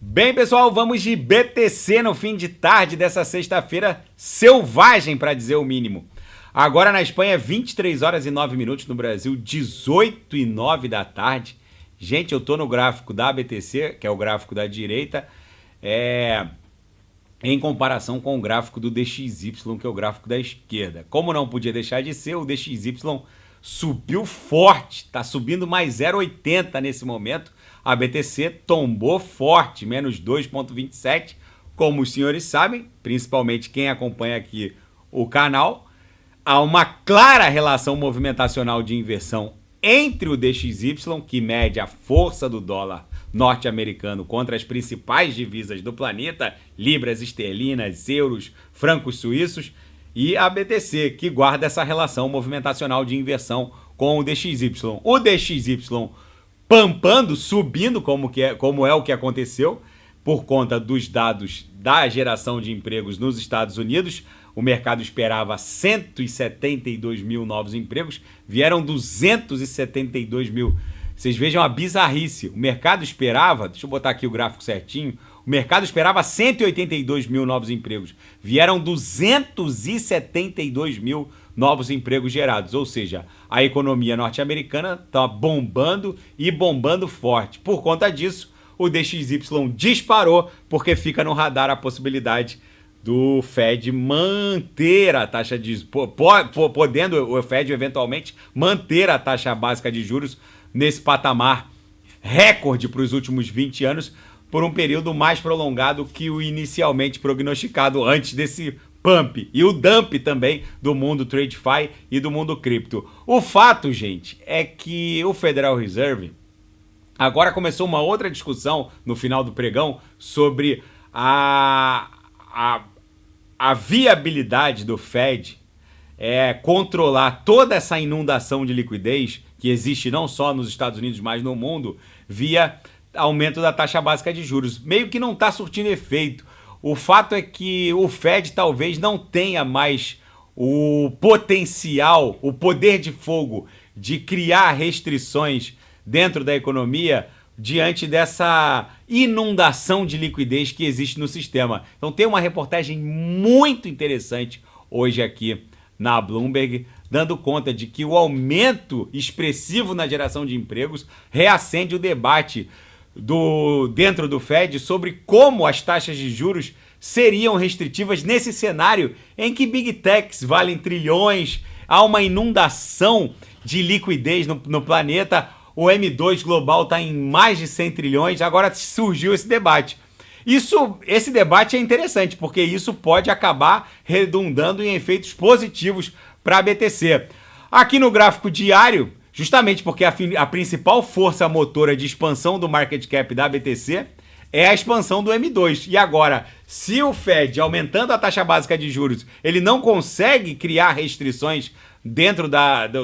Bem, pessoal, vamos de BTC no fim de tarde dessa sexta-feira selvagem, para dizer o mínimo. Agora na Espanha, 23 horas e 9 minutos, no Brasil, 18 e 9 da tarde. Gente, eu tô no gráfico da BTC, que é o gráfico da direita, em comparação com o gráfico do DXY, que é o gráfico da esquerda. Como não podia deixar de ser, o DXY subiu forte, está subindo mais 0,80 nesse momento. A BTC tombou forte, menos 2,27. Como os senhores sabem, principalmente quem acompanha aqui o canal, há uma clara relação movimentacional de inversão entre o DXY, que mede a força do dólar norte-americano contra as principais divisas do planeta, libras esterlinas, euros, francos suíços, e a BTC, que guarda essa relação movimentacional de inversão com o DXY. O DXY pampando, subindo, como é o que aconteceu, por conta dos dados da geração de empregos nos Estados Unidos. O mercado esperava 172 mil novos empregos, vieram 272 mil. Vocês vejam a bizarrice. O mercado esperava, deixa eu botar aqui o gráfico certinho, o mercado esperava 182 mil novos empregos, vieram 272 mil novos empregos gerados, ou seja, a economia norte-americana está bombando e bombando forte. Por conta disso, o DXY disparou, porque fica no radar a possibilidade do Fed manter a taxa de... podendo o Fed eventualmente manter a taxa básica de juros nesse patamar recorde para os últimos 20 anos, por um período mais prolongado que o inicialmente prognosticado antes desse pump e o dump também do mundo TradeFi e do mundo cripto. O fato, gente, é que o Federal Reserve agora começou uma outra discussão no final do pregão sobre a viabilidade do Fed controlar toda essa inundação de liquidez que existe não só nos Estados Unidos, mas no mundo, via aumento da taxa básica de juros. Meio que não está surtindo efeito. O fato é que o Fed talvez não tenha mais o potencial, o poder de fogo de criar restrições dentro da economia diante dessa inundação de liquidez que existe no sistema. Então tem uma reportagem muito interessante hoje aqui na Bloomberg, dando conta de que o aumento expressivo na geração de empregos reacende o debate dentro do Fed sobre como as taxas de juros seriam restritivas nesse cenário em que Big Techs valem trilhões, há uma inundação de liquidez no planeta, o M2 global está em mais de 100 trilhões, agora surgiu esse debate. Esse debate é interessante, porque isso pode acabar redundando em efeitos positivos para a BTC. Aqui no gráfico diário, justamente porque a principal força motora de expansão do market cap da BTC é a expansão do M2. E agora, se o Fed, aumentando a taxa básica de juros, ele não consegue criar restrições dentro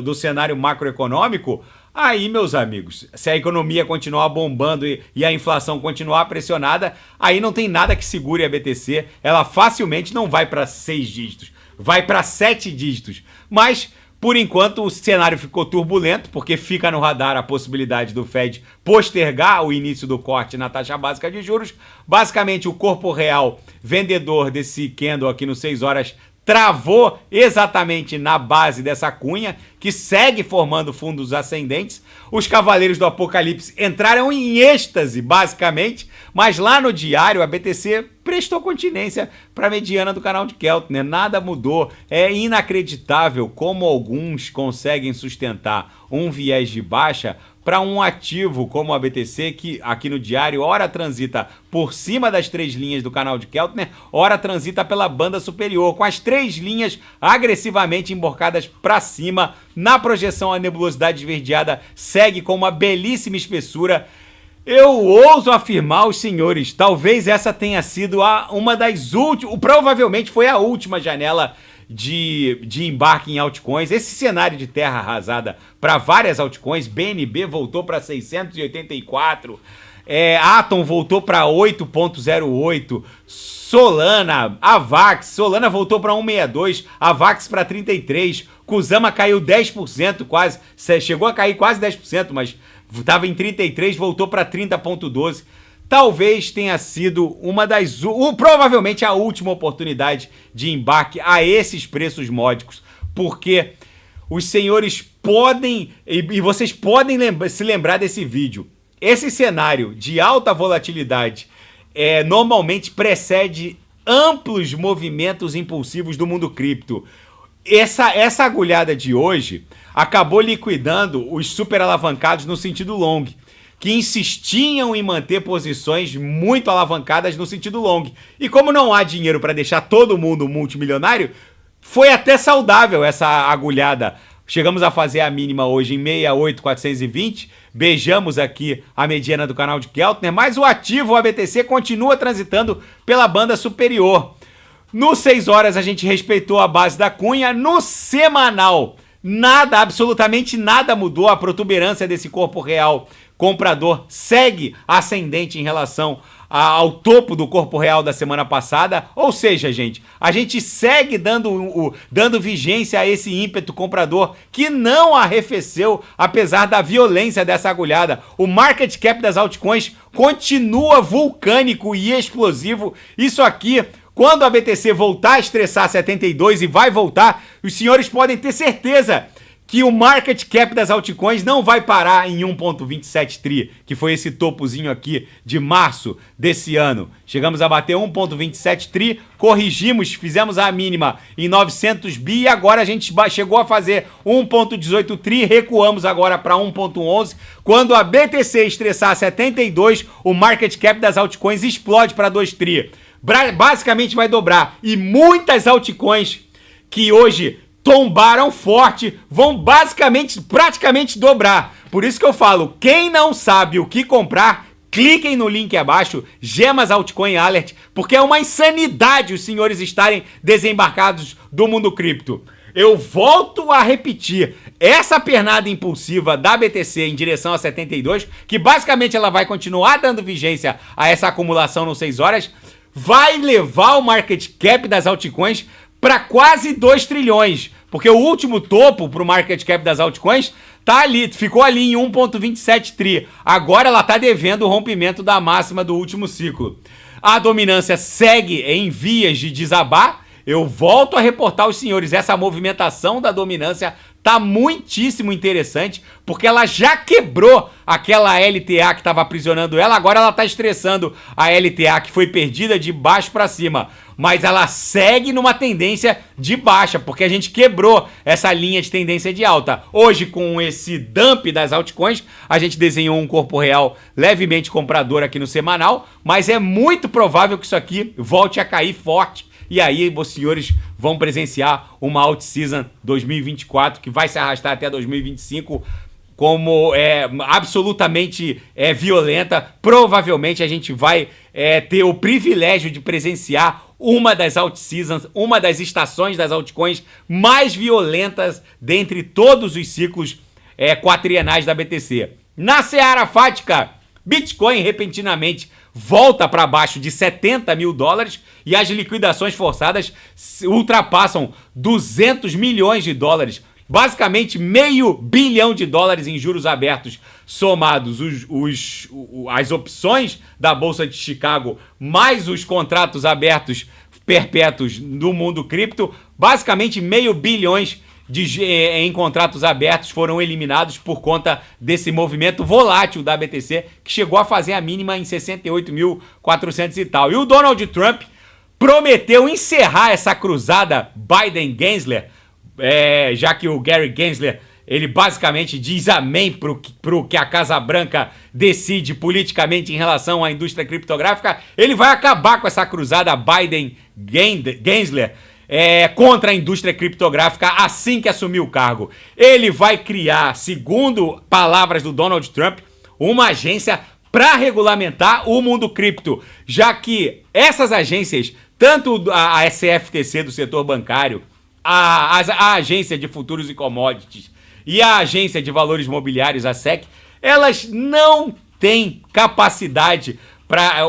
do cenário macroeconômico, aí, meus amigos, se a economia continuar bombando e a inflação continuar pressionada, aí não tem nada que segure a BTC. Ela facilmente não vai para 6 dígitos, vai para 7 dígitos. Mas, por enquanto, o cenário ficou turbulento, porque fica no radar a possibilidade do Fed postergar o início do corte na taxa básica de juros. Basicamente, o corpo real vendedor desse candle aqui no 6 horas travou exatamente na base dessa cunha, que segue formando fundos ascendentes. Os cavaleiros do apocalipse entraram em êxtase, basicamente, mas lá no diário a BTC prestou continência para a mediana do canal de Keltner, nada mudou. É inacreditável como alguns conseguem sustentar um viés de baixa para um ativo como a BTC, que aqui no diário, ora transita por cima das 3 linhas do canal de Keltner, ora transita pela banda superior, com as 3 linhas agressivamente emborcadas para cima. Na projeção, a nebulosidade esverdeada segue com uma belíssima espessura. Eu ouso afirmar, os senhores, talvez essa tenha sido uma das últimas, provavelmente foi a última janela de embarque em altcoins. Esse cenário de terra arrasada para várias altcoins, BNB voltou para 684, Atom voltou para 8.08, Solana, Avax, Solana voltou para 1,62, Avax para 33, Kusama caiu 10% quase, chegou a cair quase 10%, mas estava em 33, voltou para 30.12. talvez tenha sido uma das... provavelmente a última oportunidade de embarque a esses preços módicos, porque os senhores podem, e vocês podem se lembrar desse vídeo, esse cenário de alta volatilidade normalmente precede amplos movimentos impulsivos do mundo cripto. Essa agulhada de hoje acabou liquidando os super alavancados no sentido long, que insistiam em manter posições muito alavancadas no sentido long. E como não há dinheiro para deixar todo mundo multimilionário, foi até saudável essa agulhada. Chegamos a fazer a mínima hoje em 68.420, beijamos aqui a mediana do canal de Keltner, mas o ativo, o ABTC, continua transitando pela banda superior. No 6 horas a gente respeitou a base da cunha, no semanal nada, absolutamente nada mudou, a protuberância desse corpo real comprador segue ascendente em relação ao topo do corpo real da semana passada, ou seja, gente, a gente segue dando vigência a esse ímpeto comprador que não arrefeceu apesar da violência dessa agulhada. O market cap das altcoins continua vulcânico e explosivo. Isso aqui, quando a BTC voltar a estressar 72 e vai voltar, os senhores podem ter certeza que o market cap das altcoins não vai parar em 1.27 tri, que foi esse topozinho aqui de março desse ano. Chegamos a bater 1.27 tri, corrigimos, fizemos a mínima em 900 bi e agora a gente chegou a fazer 1.18 tri, recuamos agora para 1.11. Quando a BTC estressar 72, o market cap das altcoins explode para 2 tri. Basicamente vai dobrar. E muitas altcoins que hoje tombaram forte, vão praticamente dobrar. Por isso que eu falo, quem não sabe o que comprar, cliquem no link abaixo, Gemas Altcoin Alert, porque é uma insanidade os senhores estarem desembarcados do mundo cripto. Eu volto a repetir, essa pernada impulsiva da BTC em direção a 72, que basicamente ela vai continuar dando vigência a essa acumulação no 6 horas, vai levar o market cap das altcoins para quase 2 trilhões, porque o último topo para o market cap das altcoins tá ali, ficou ali em 1.27 tri. Agora ela tá devendo o rompimento da máxima do último ciclo. A dominância segue em vias de desabar. Eu volto a reportar aos senhores, essa movimentação da dominância tá muitíssimo interessante, porque ela já quebrou aquela LTA que estava aprisionando ela, agora ela tá estressando a LTA que foi perdida de baixo para cima. Mas ela segue numa tendência de baixa, porque a gente quebrou essa linha de tendência de alta. Hoje, com esse dump das altcoins, a gente desenhou um corpo real levemente comprador aqui no semanal, mas é muito provável que isso aqui volte a cair forte. E aí, os senhores vão presenciar uma alt season 2024 que vai se arrastar até 2025 como absolutamente violenta. Provavelmente a gente vai ter o privilégio de presenciar uma das alt seasons, uma das estações das altcoins mais violentas dentre todos os ciclos quatrienais da BTC. Na seara fática, Bitcoin repentinamente volta para baixo de 70 mil dólares e as liquidações forçadas ultrapassam 200 milhões de dólares. Basicamente, $500 bilhão em juros abertos somados as opções da Bolsa de Chicago mais os contratos abertos perpétuos do mundo cripto. Basicamente, $500 bilhões em contratos abertos foram eliminados por conta desse movimento volátil da BTC, que chegou a fazer a mínima em 68.400 e tal. E o Donald Trump prometeu encerrar essa cruzada Biden-Gensler, já que o Gary Gensler, ele basicamente diz amém pro que a Casa Branca decide politicamente em relação à indústria criptográfica. Ele vai acabar com essa cruzada Biden-Gensler contra a indústria criptográfica assim que assumir o cargo. Ele vai criar, segundo palavras do Donald Trump, uma agência para regulamentar o mundo cripto, já que essas agências, tanto a SFTC do setor bancário, a agência de futuros e commodities e a agência de valores mobiliários, a SEC, elas não têm capacidade para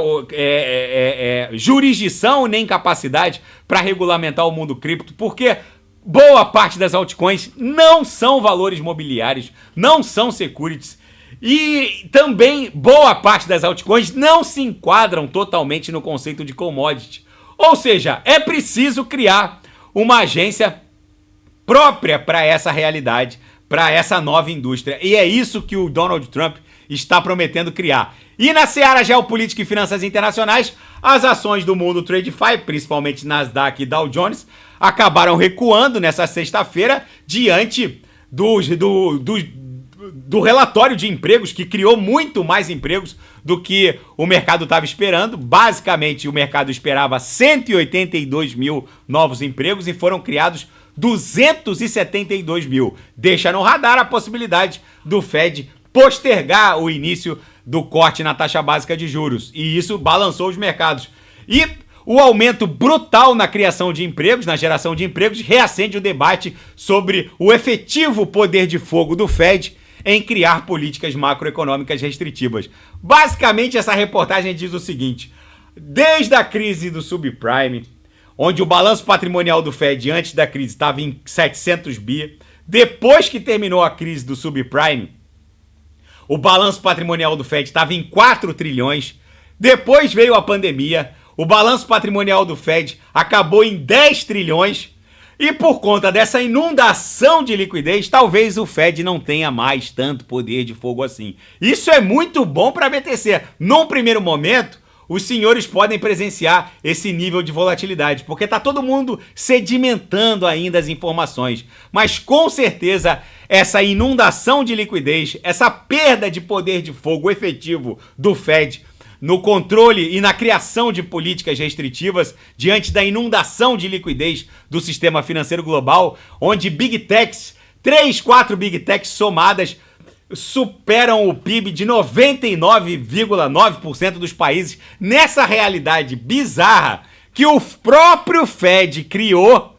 jurisdição nem capacidade para regulamentar o mundo cripto, porque boa parte das altcoins não são valores mobiliários, não são securities. E também boa parte das altcoins não se enquadram totalmente no conceito de commodity. Ou seja, é preciso criar uma agência própria para essa realidade, para essa nova indústria. E é isso que o Donald Trump está prometendo criar. E na seara geopolítica e finanças internacionais, as ações do mundo TradeFi, principalmente Nasdaq e Dow Jones, acabaram recuando nessa sexta-feira diante do relatório de empregos, que criou muito mais empregos do que o mercado estava esperando. Basicamente, o mercado esperava 182 mil novos empregos e foram criados 272 mil. Deixa no radar a possibilidade do Fed postergar o início do corte na taxa básica de juros. E isso balançou os mercados. E o aumento brutal na criação de empregos, na geração de empregos, reacende o debate sobre o efetivo poder de fogo do Fed em criar políticas macroeconômicas restritivas. Basicamente, essa reportagem diz o seguinte: desde a crise do subprime, onde o balanço patrimonial do Fed antes da crise estava em 700 bi, depois que terminou a crise do subprime, o balanço patrimonial do Fed estava em 4 trilhões, depois veio a pandemia, o balanço patrimonial do Fed acabou em 10 trilhões, e por conta dessa inundação de liquidez, talvez o Fed não tenha mais tanto poder de fogo assim. Isso é muito bom para a BTC. Num primeiro momento, os senhores podem presenciar esse nível de volatilidade, porque está todo mundo sedimentando ainda as informações. Mas com certeza essa inundação de liquidez, essa perda de poder de fogo efetivo do Fed no controle e na criação de políticas restritivas diante da inundação de liquidez do sistema financeiro global, onde Big Techs, 4 Big Techs somadas, superam o PIB de 99,9% dos países, nessa realidade bizarra que o próprio Fed criou.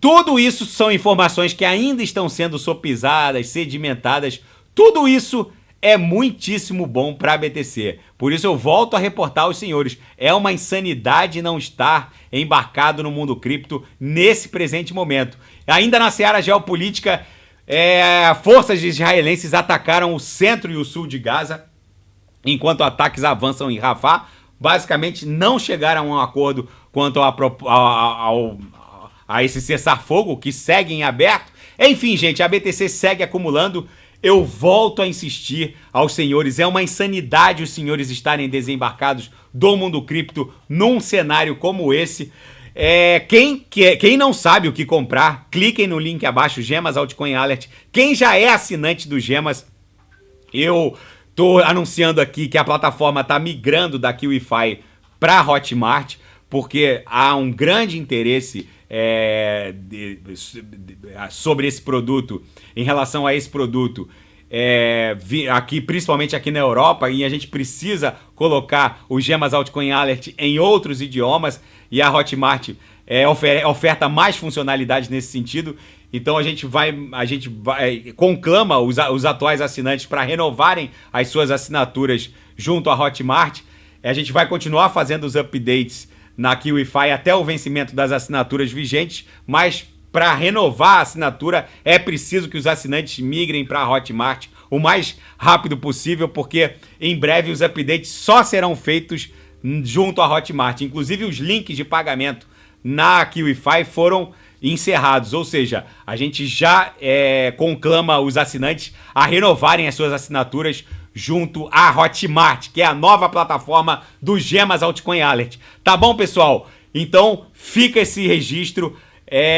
Tudo isso são informações que ainda estão sendo sopisadas, sedimentadas. Tudo isso é muitíssimo bom para a BTC. Por isso eu volto a reportar aos senhores. É uma insanidade não estar embarcado no mundo cripto nesse presente momento. Ainda na seara geopolítica, forças israelenses atacaram o centro e o sul de Gaza, enquanto ataques avançam em Rafah. Basicamente não chegaram a um acordo quanto a esse cessar-fogo, que segue em aberto. Enfim, gente, a BTC segue acumulando. Eu volto a insistir aos senhores, é uma insanidade os senhores estarem desembarcados do mundo cripto num cenário como esse. Quem não sabe o que comprar, cliquem no link abaixo, Gemas Altcoin Alert. Quem já é assinante do Gemas, eu tô anunciando aqui que a plataforma está migrando da QIFI para a Hotmart, porque há um grande interesse sobre esse produto, em relação a esse produto, aqui, principalmente aqui na Europa, e a gente precisa colocar o Gemas Altcoin Alert em outros idiomas, e a Hotmart oferta mais funcionalidades nesse sentido. Então a gente conclama os atuais assinantes para renovarem as suas assinaturas junto à Hotmart. A gente vai continuar fazendo os updates na QIFI até o vencimento das assinaturas vigentes, mas para renovar a assinatura é preciso que os assinantes migrem para a Hotmart o mais rápido possível, porque em breve os updates só serão feitos junto à Hotmart. Inclusive os links de pagamento na QIFI foram encerrados, ou seja, a gente já conclama os assinantes a renovarem as suas assinaturas junto à Hotmart, que é a nova plataforma do Gemas Altcoin Alert. Tá bom, pessoal? Então fica esse registro.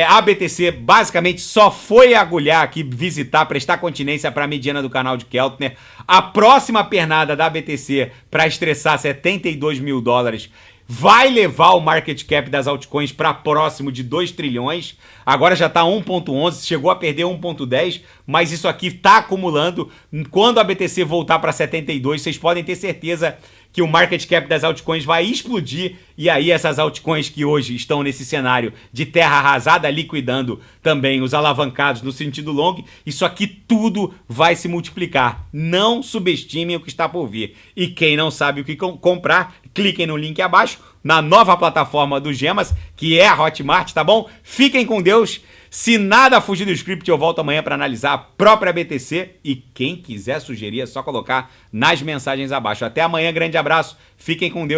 A BTC basicamente só foi agulhar aqui, visitar, prestar continência para a mediana do canal de Keltner. A próxima pernada da BTC para estressar 72 mil dólares vai levar o market cap das altcoins para próximo de 2 trilhões. Agora já está 1,11, chegou a perder 1,10, mas isso aqui está acumulando. Quando a BTC voltar para 72, vocês podem ter certeza que o market cap das altcoins vai explodir, e aí essas altcoins que hoje estão nesse cenário de terra arrasada, liquidando também os alavancados no sentido long, isso aqui tudo vai se multiplicar. Não subestimem o que está por vir. E quem não sabe o que comprar, cliquem no link abaixo, na nova plataforma do Gemas, que é a Hotmart, tá bom? Fiquem com Deus. Se nada fugir do script, eu volto amanhã para analisar a própria BTC. E quem quiser sugerir, é só colocar nas mensagens abaixo. Até amanhã, grande abraço. Fiquem com Deus.